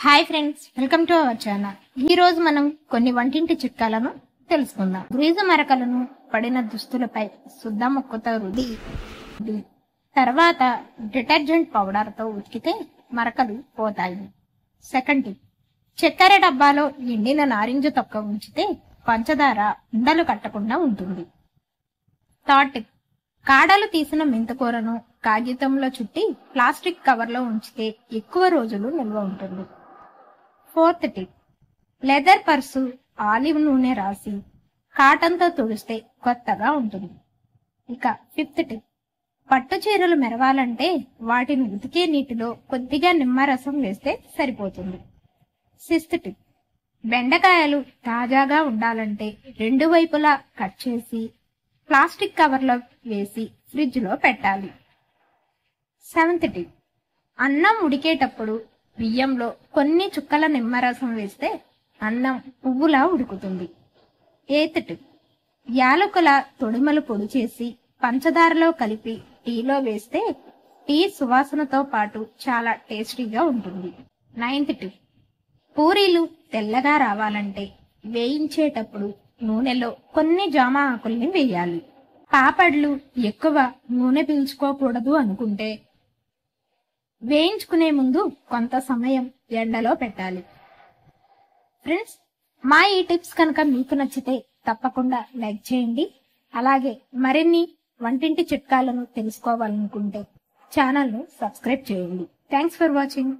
Hi friends, welcome to our channel. ఈ రోజు మనం కొన్ని వంటింటి చిట్కాలను తెలుసుకుందాం. గ్రీజు మరకలను పడిన దుస్తులపై శుద్ధ ముక్కతో రుద్ది తర్వాత డిటర్జెంట్ పౌడర్ తో ఉతికితే మరకలు పోతాయి. సెకండ్ టిప్, చక్కెర డబ్బాలో ఎండిన నారింజ తొక్క ఉంచితే పంచదార ఉండలు కట్టకుండా ఉంటుంది. థర్డ్ టిప్, కాడలు తీసిన మెంతికూరను కాగితంలో చుట్టి ప్లాస్టిక్ కవర్లో ఉంచితే ఎక్కువ రోజులు నిల్వ ఉంటుంది. Fourth tip, leather purse olive నూనె రాసి కాటన్తో తుడిస్తే కొత్తగా ఉంటుంది. ఇక ఫిఫ్త్ టిప్, పట్టు చీరలు మెరవాలంటే వాటిని ఉతికే నీటిలో కొద్దిగా నిమ్మరసం వేస్తే సరిపోతుంది. సిక్స్త్ టిప్, బెండకాయలు తాజాగా ఉండాలంటే రెండు వైపులా కట్ చేసి ప్లాస్టిక్ కవర్లో వేసి ఫ్రిడ్జ్ లో పెట్టాలి. సెవెంత్ టిప్, అన్నం ఉడికేటప్పుడు బియ్యంలో కొన్ని చుక్కల నిమ్మరసం వేస్తే అన్నం పువ్వులా ఉడుకుతుంది. ఎయిత్ టిప్, యాలకుల తొడిమలు పొడి చేసి పంచదారలో కలిపి టీలో వేస్తే టీ సువాసనతో పాటు చాలా టేస్టీగా ఉంటుంది. నైన్త్ టిప్, పూరీలు తెల్లగా రావాలంటే వేయించేటప్పుడు నూనెలో కొన్ని జామ ఆకుల్ని వేయాలి. పాపడ్లు ఎక్కువ నూనె పీల్చుకోకూడదు అనుకుంటే వేయించుకునే ముందు కొంత సమయం ఎండలో పెట్టాలి. ఫ్రెండ్స్, మా ఈ టిప్స్ కనుక మీకు నచ్చితే తప్పకుండా లైక్ చేయండి. అలాగే మరిన్ని వంటింటి చిట్కాలను తెలుసుకోవాలనుకుంటే ఛానల్ను సబ్స్క్రైబ్ చేయండి. Thanks for watching.